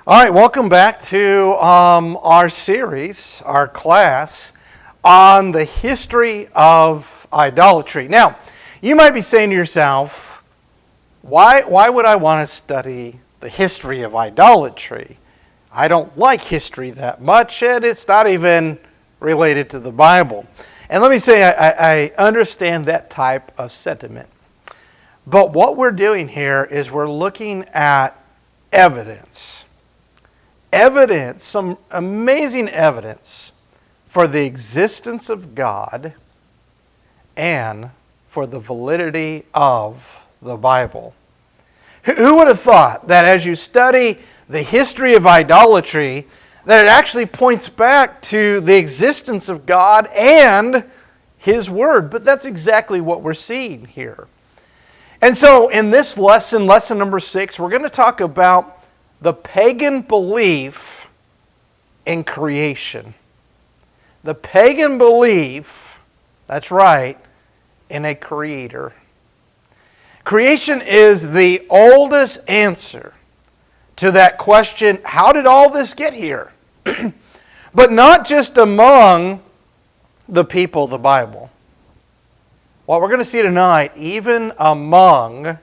All right, welcome back to our series, our class on the history of idolatry. Now, you might be saying to yourself, why would I want to study the history of idolatry? I don't like history that much, and it's not even related to the Bible. And let me say, I understand that type of sentiment. But what we're doing here is we're looking at evidence. Evidence, some amazing evidence for the existence of God and for the validity of the Bible. Who would have thought that as you study the history of idolatry, that it actually points back to the existence of God and His Word? But that's exactly what we're seeing here. And so in this lesson, lesson number 6, we're going to talk about the pagan belief in creation. The pagan belief, that's right, in a creator. Creation is the oldest answer to that question, how did all this get here? But not just among the people of the Bible. What we're going to see tonight, even among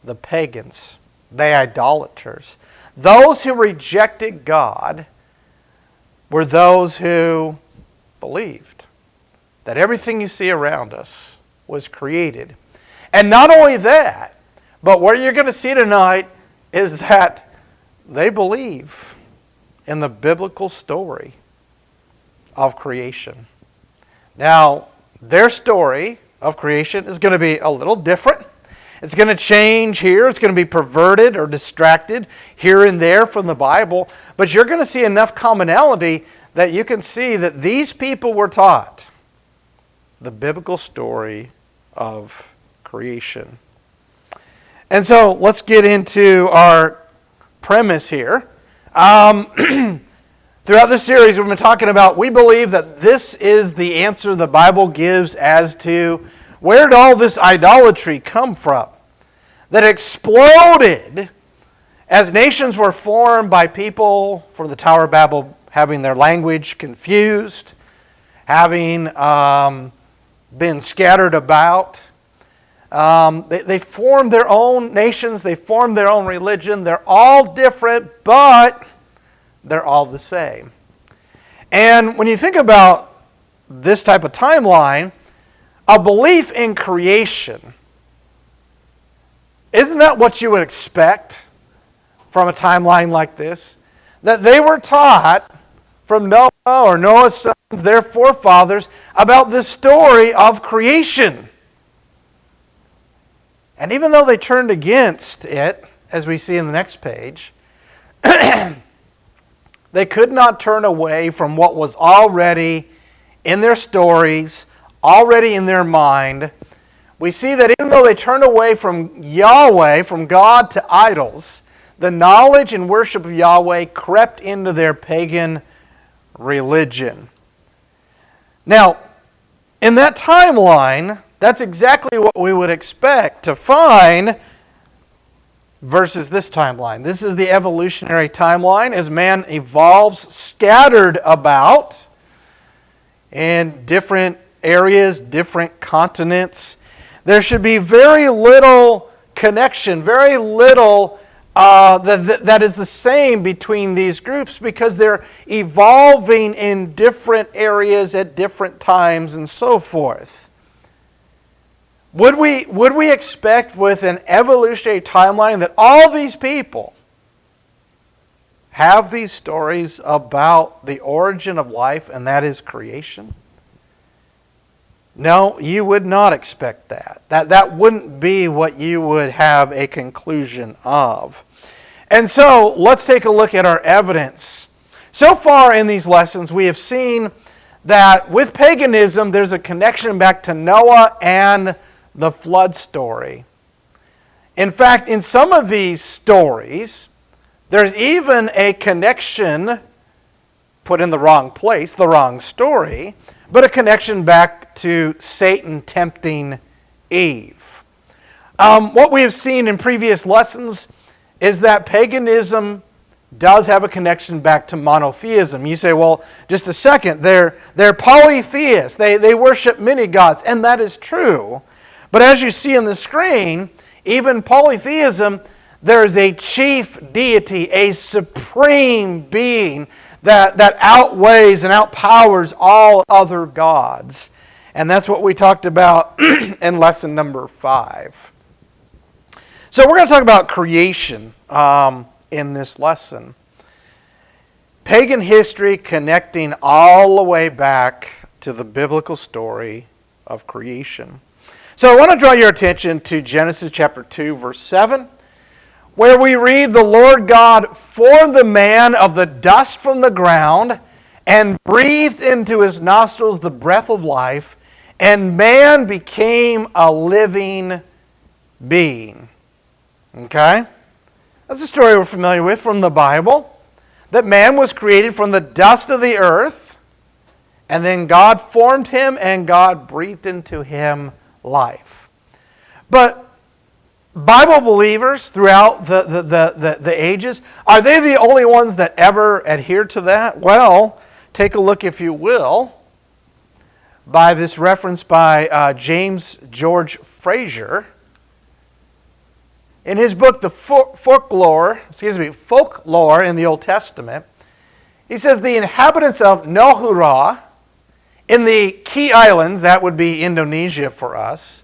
the pagans, the idolaters, those who rejected God were those who believed that everything you see around us was created. And not only that, but what you're going to see tonight is that they believe in the biblical story of creation. Now, their story of creation is going to be a little different. It's going to change here. It's going to be perverted or distracted here and there from the Bible. But you're going to see enough commonality that you can see that these people were taught the biblical story of creation. And so let's get into our premise here. Throughout this series, we've been talking about, we believe that this is the answer the Bible gives as to where did all this idolatry come from? That exploded as nations were formed by people from the Tower of Babel having their language confused, having been scattered about. They formed their own nations, they formed their own religion. They're all different, but they're all the same. And when you think about this type of timeline, a belief in creation, isn't that what you would expect from a timeline like this? That they were taught from Noah or Noah's sons, their forefathers, about this story of creation. And even though they turned against it, as we see in the next page, they could not turn away from what was already in their stories, already in their mind. We see that even though they turned away from Yahweh, from God, to idols, the knowledge and worship of Yahweh crept into their pagan religion. Now, in that timeline, that's exactly what we would expect to find versus this timeline. This is the evolutionary timeline as man evolves scattered about in different areas, different continents. There should be very little connection, very little that is the same between these groups because they're evolving in different areas at different times and so forth. Would we expect with an evolutionary timeline that all these people have these stories about the origin of life, and that is creation? No, you would not expect that. That wouldn't be what you would have a conclusion of. And so, let's take a look at our evidence. So far in these lessons, we have seen that with paganism, there's a connection back to Noah and the flood story. In fact, in some of these stories, there's even a connection put in the wrong place, the wrong story, but a connection back to Satan tempting Eve. What we have seen in previous lessons is that paganism does have a connection back to monotheism. You say, well, just a second, they're polytheists. They worship many gods, and that is true. But as you see on the screen, even polytheism, there is a chief deity, a supreme being that outweighs and outpowers all other gods. And that's what we talked about in lesson number 5. So we're going to talk about creation in this lesson. Pagan history connecting all the way back to the biblical story of creation. So I want to draw your attention to Genesis chapter 2, verse 7, where we read, "The Lord God formed the man of the dust from the ground and breathed into his nostrils the breath of life, and man became a living being." Okay? That's a story we're familiar with from the Bible, that man was created from the dust of the earth, and then God formed him and God breathed into him life. But Bible believers throughout the ages, are they the only ones that ever adhere to that? Well, take a look, if you will, by this reference by James George Fraser. In his book, The Folklore in the Old Testament, he says the inhabitants of Nohura in the Key Islands, that would be Indonesia for us,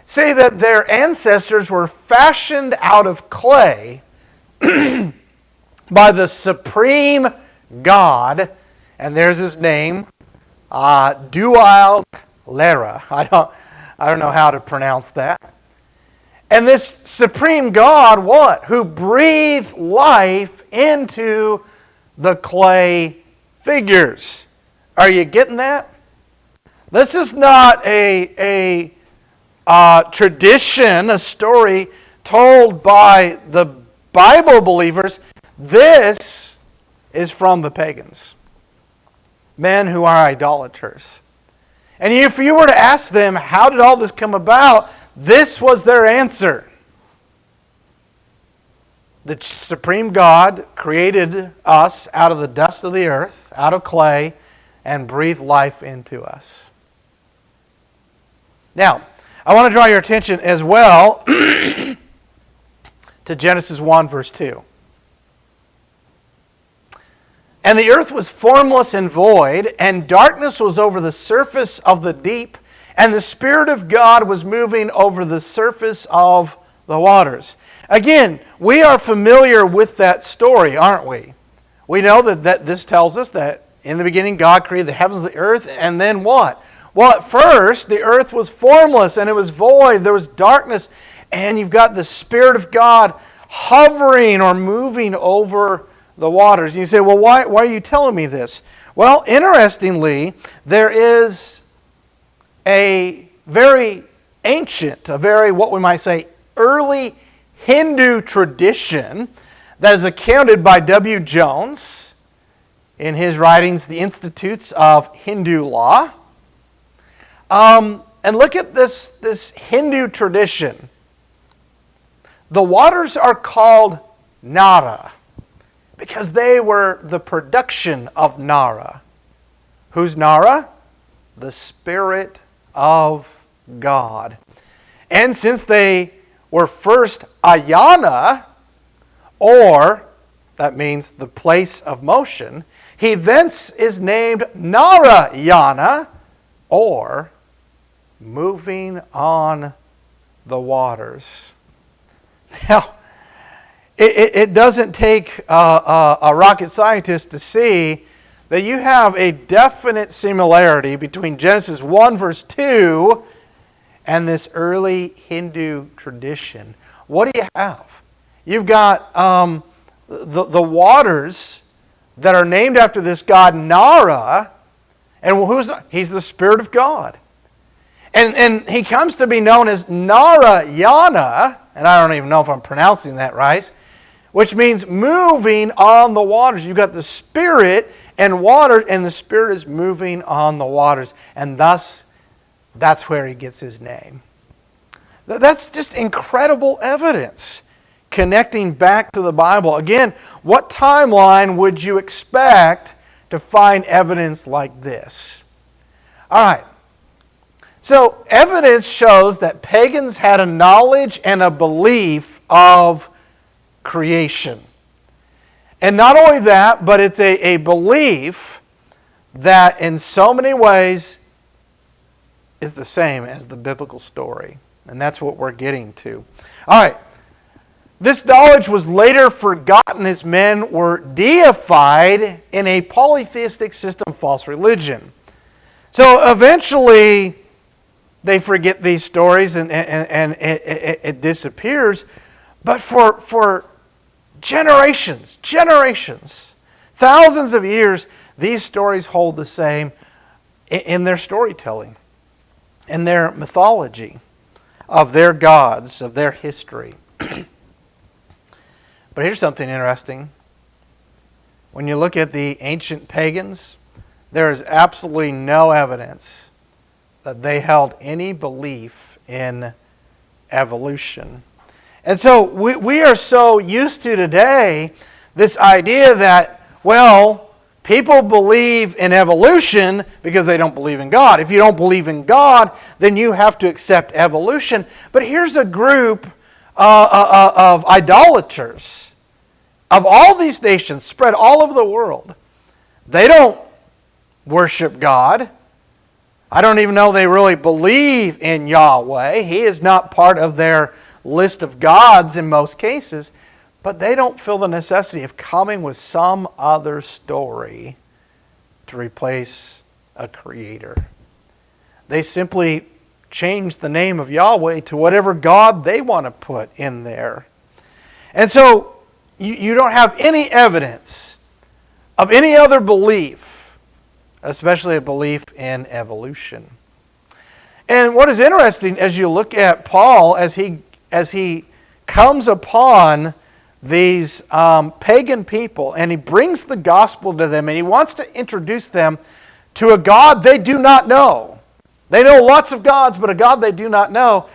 say that their ancestors were fashioned out of clay by the supreme God, and there's his name, Dual Lera. I don't know how to pronounce that. And this supreme God, what? Who breathed life into the clay figures. Are you getting that? This is not a tradition, a story told by the Bible believers. This is from the pagans. Men who are idolaters. And if you were to ask them, how did all this come about? This was their answer. The supreme God created us out of the dust of the earth, out of clay, and breathed life into us. Now, I want to draw your attention as well to Genesis 1, verse 2. "And the earth was formless and void, and darkness was over the surface of the deep, and the Spirit of God was moving over the surface of the waters." Again, we are familiar with that story, aren't we? We know that this tells us that in the beginning God created the heavens and the earth, and then what? Well, at first, the earth was formless and it was void. There was darkness, and you've got the Spirit of God hovering or moving over the waters. And you say, well, why are you telling me this? Well, interestingly, there is a very ancient, what we might say, early Hindu tradition that is accounted by W. Jones in his writings, The Institutes of Hindu Law. And look at this Hindu tradition. The waters are called Nara because they were the production of Nara. Who's Nara? The Spirit of God. And since they were first Ayana, or that means the place of motion, he thence is named Narayana, or moving on the waters. Now, it doesn't take a rocket scientist to see that you have a definite similarity between Genesis 1 verse 2 and this early Hindu tradition. What do you have? You've got the waters that are named after this god Nara, and he's the Spirit of God. And he comes to be known as Narayana, and I don't even know if I'm pronouncing that right, which means moving on the waters. You've got the Spirit and water, and the Spirit is moving on the waters. And thus, that's where he gets his name. That's just incredible evidence. connecting back to the Bible. Again, what timeline would you expect to find evidence like this? All right. So evidence shows that pagans had a knowledge and a belief of creation. And not only that, but it's a belief that in so many ways is the same as the biblical story. And that's what we're getting to. All right. This knowledge was later forgotten as men were deified in a polytheistic system of false religion. So eventually they forget these stories and it disappears. But for generations, thousands of years, these stories hold the same in their storytelling, in their mythology of their gods, of their history. But here's something interesting. When you look at the ancient pagans, there is absolutely no evidence that they held any belief in evolution. And so we are so used to today this idea that, well, people believe in evolution because they don't believe in God. If you don't believe in God, then you have to accept evolution. But here's a group of idolaters of all these nations spread all over the world. They don't worship God. I don't even know they really believe in Yahweh. He is not part of their list of gods in most cases. But they don't feel the necessity of coming with some other story to replace a creator. They simply change the name of Yahweh to whatever God they want to put in there. And so you don't have any evidence of any other belief, especially a belief in evolution. And what is interesting as you look at Paul as he comes upon these pagan people and he brings the gospel to them and he wants to introduce them to a God they do not know. They know lots of gods, but a God they do not know.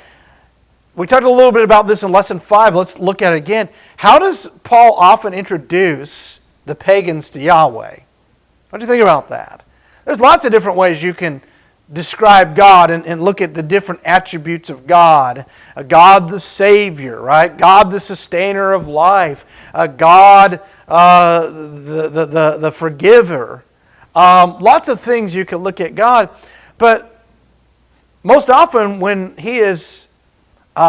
We talked a little bit about this in Lesson 5. Let's look at it again. How does Paul often introduce the pagans to Yahweh? What do you think about that? There's lots of different ways you can describe God and look at the different attributes of God. A God the Savior, right? God the sustainer of life. A God the forgiver. Lots of things you can look at God. But most often when he is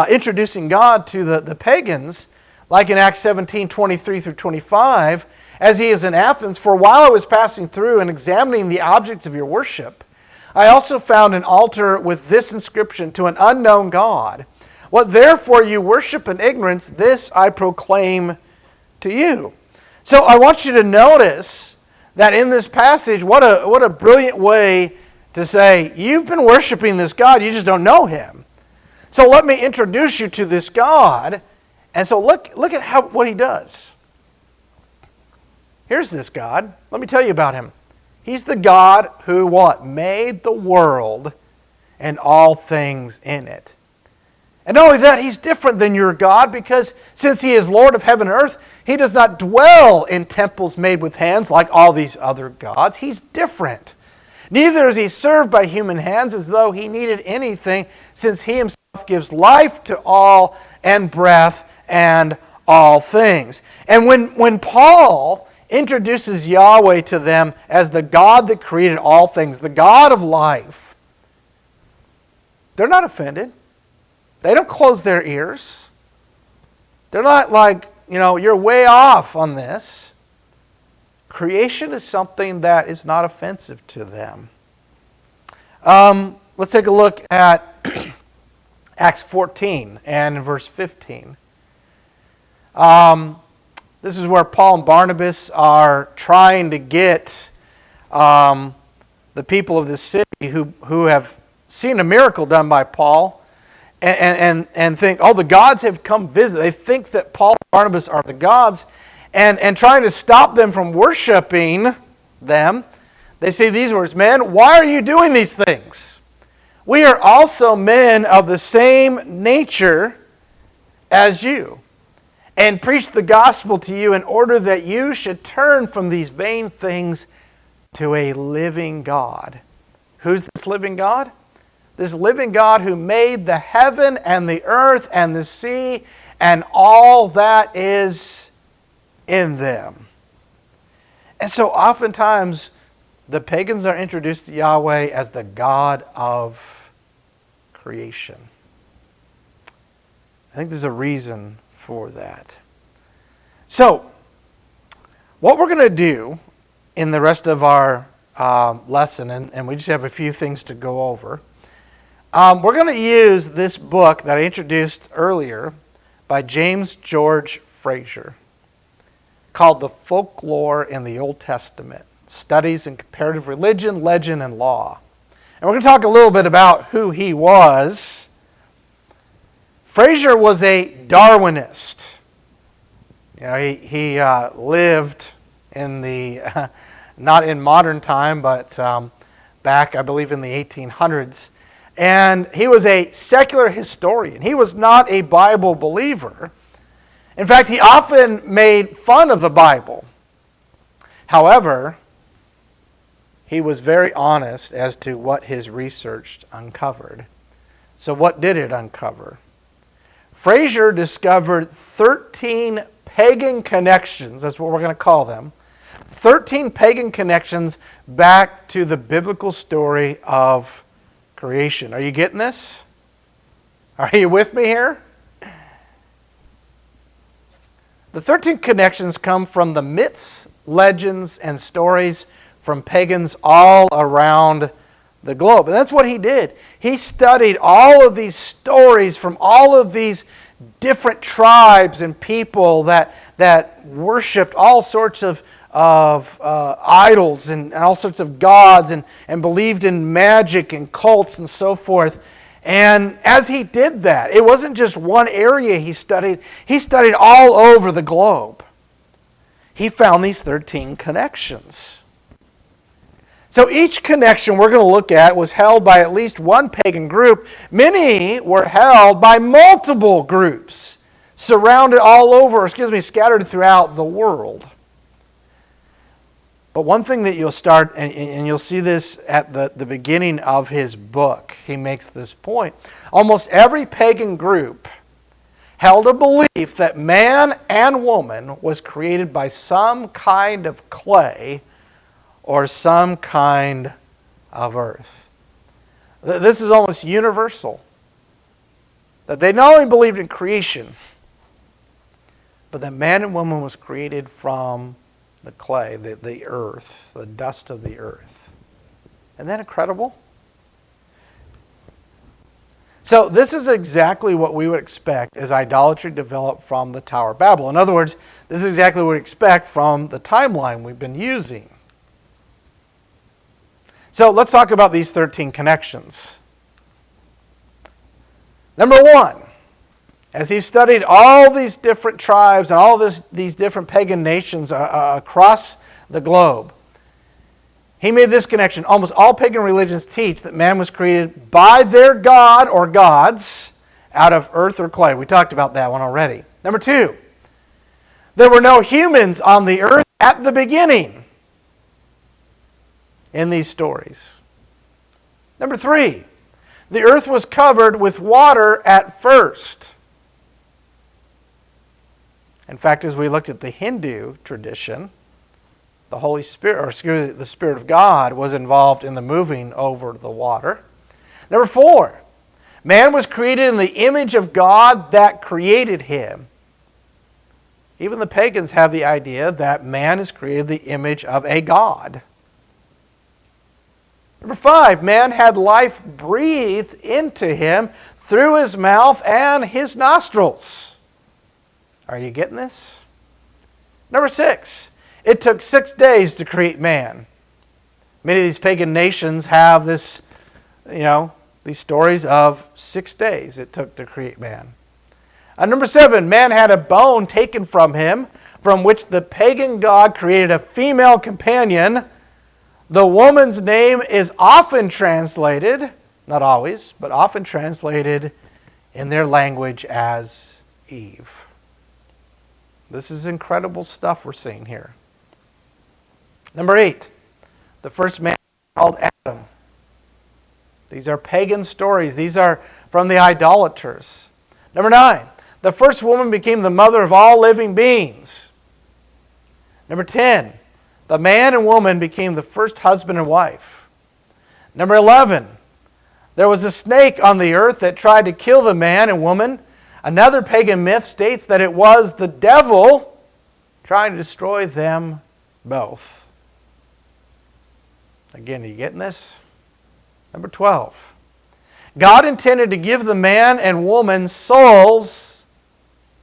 introducing God to the pagans, like in Acts 17:23 through 25, as he is in Athens, for while I was passing through and examining the objects of your worship, I also found an altar with this inscription, to an unknown God. What therefore you worship in ignorance, this I proclaim to you. So I want you to notice that in this passage, what a brilliant way to say, you've been worshiping this God, you just don't know him. So let me introduce you to this God. And so look at what he does. Here's this God. Let me tell you about him. He's the God who what? Made the world and all things in it. And not only that, he's different than your God because since he is Lord of heaven and earth, he does not dwell in temples made with hands like all these other gods. He's different. Neither is he served by human hands as though he needed anything, since he himself gives life to all and breath and all things. And when Paul introduces Yahweh to them as the God that created all things, the God of life, they're not offended. They don't close their ears. They're not like, you're way off on this. Creation is something that is not offensive to them. Let's take a look at Acts 14 and verse 15. This is where Paul and Barnabas are trying to get the people of this city who have seen a miracle done by Paul and think, the gods have come visit. They think that Paul and Barnabas are the gods, and trying to stop them from worshiping them. They say these words, "Men, why are you doing these things? We are also men of the same nature as you, and preach the gospel to you in order that you should turn from these vain things to a living God. Who's this living God? This living God who made the heaven and the earth and the sea and all that is in them. And so oftentimes the pagans are introduced to Yahweh as the God of creation. I think there's a reason for that. So, what we're going to do in the rest of our lesson, and we just have a few things to go over, we're going to use this book that I introduced earlier by James George Fraser called The Folklore in the Old Testament, Studies in Comparative Religion, Legend, and Law. And we're going to talk a little bit about who he was. Fraser was a Darwinist. You know, he lived in the, not in modern time, but back, I believe, in the 1800s. And he was a secular historian. He was not a Bible believer. In fact, he often made fun of the Bible. However, he was very honest as to what his research uncovered. So what did it uncover? Fraser discovered 13 pagan connections, that's what we're going to call them, 13 pagan connections back to the biblical story of creation. Are you getting this? Are you with me here? The 13 connections come from the myths, legends, and stories from pagans all around the globe. And that's what he did. He studied all of these stories from all of these different tribes and people that worshipped all sorts of idols and all sorts of gods and believed in magic and cults and so forth. And as he did that, it wasn't just one area he studied all over the globe. He found these 13 connections. So each connection we're going to look at was held by at least one pagan group. Many were held by multiple groups, scattered throughout the world. But one thing that you'll start, and you'll see this at the beginning of his book, he makes this point. Almost every pagan group held a belief that man and woman was created by some kind of clay or some kind of earth. This is almost universal. That they not only believed in creation, but that man and woman was created from the clay, the earth, the dust of the earth. Isn't that incredible? So this is exactly what we would expect as idolatry developed from the Tower of Babel. In other words, this is exactly what we expect from the timeline we've been using. So let's talk about these 13 connections. Number one, as he studied all these different tribes and all these different pagan nations across the globe, he made this connection. Almost all pagan religions teach that man was created by their god or gods out of earth or clay. We talked about that one already. Number two, there were no humans on the earth at the beginning in these stories. Number three, the earth was covered with water at first. In fact, as we looked at the Hindu tradition, the Holy Spirit, the Spirit of God was involved in the moving over the water. Number four, man was created in the image of God that created him. Even the pagans have the idea that man is created in the image of a god. Number five, man had life breathed into him through his mouth and his nostrils. Are you getting this? Number six, it took 6 days to create man. Many of these pagan nations have this, these stories of 6 days it took to create man. Number seven, man had a bone taken from him, from which the pagan god created a female companion. The woman's name is often translated, not always, but often translated in their language as Eve. This is incredible stuff we're seeing here. Number 8, the first man called Adam. These are pagan stories. These are from the idolaters. Number 9, the first woman became the mother of all living beings. Number 10, the man and woman became the first husband and wife. Number 11, there was a snake on the earth that tried to kill the man and woman. Another pagan myth states that it was the devil trying to destroy them both. Again, are you getting this? Number 12. God intended to give the man and woman souls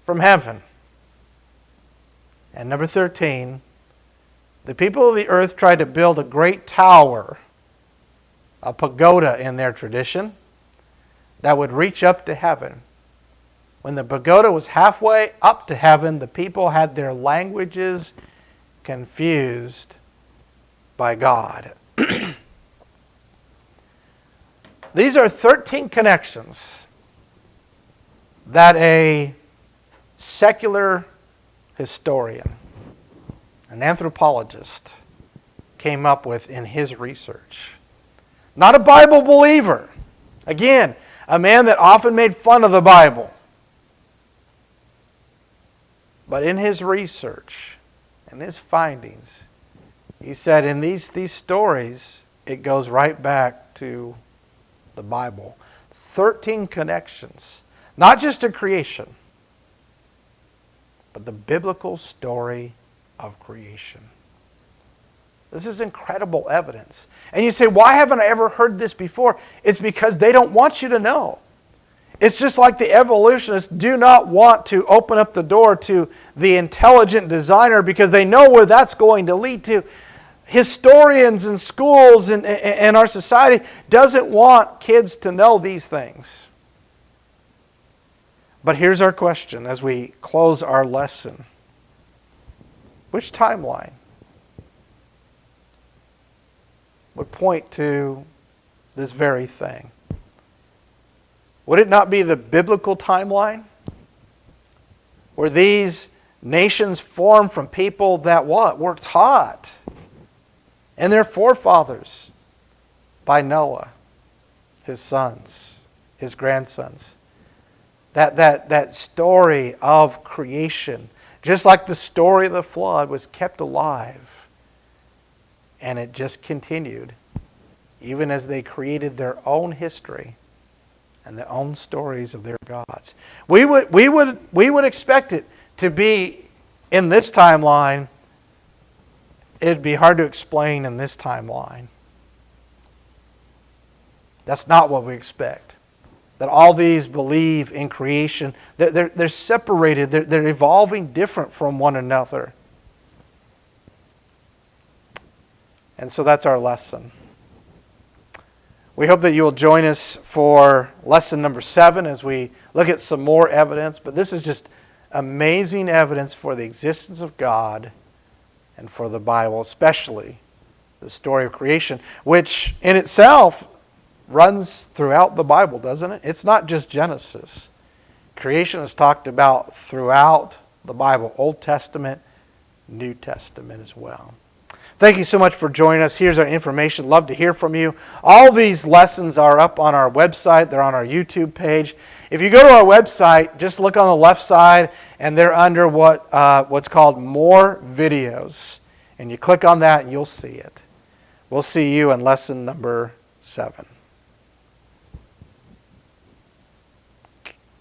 from heaven. And number 13. The people of the earth tried to build a great tower, a pagoda in their tradition, that would reach up to heaven. When the pagoda was halfway up to heaven, the people had their languages confused by God. These are 13 connections that a secular historian, an anthropologist, came up with in his research. Not a Bible believer. Again, a man that often made fun of the Bible. But in his research and his findings, he said in these stories, it goes right back to the Bible. 13 connections. Not just to creation, but the biblical story of creation. This is incredible evidence. And you say, why haven't I ever heard this before? It's because they don't want you to know. It's just like the evolutionists do not want to open up the door to the intelligent designer because they know where that's going to lead to. Historians and schools and our society doesn't want kids to know these things. But here's our question as we close our lesson. Which timeline would point to this very thing? Would it not be the biblical timeline? Where these nations formed from people that what? Were taught. And their forefathers by Noah, his sons, his grandsons. That story of creation, just like the story of the flood, was kept alive. And it just continued, even as they created their own history and their own stories of their gods. We would expect it to be in this timeline. It'd be hard to explain in this timeline. That's not what we expect. That all these believe in creation. They're separated. They're evolving different from one another. And so that's our lesson. We hope that you will join us for lesson number 7 as we look at some more evidence. But this is just amazing evidence for the existence of God and for the Bible, especially the story of creation, which in itself runs throughout the Bible, doesn't it? It's not just Genesis. Creation is talked about throughout the Bible, Old Testament, New Testament as well. Thank you so much for joining us. Here's our information. Love to hear from you. All these lessons are up on our website. They're on our YouTube page. If you go to our website, just look on the left side, and they're under what's called More Videos. And you click on that, and you'll see it. We'll see you in lesson number 7.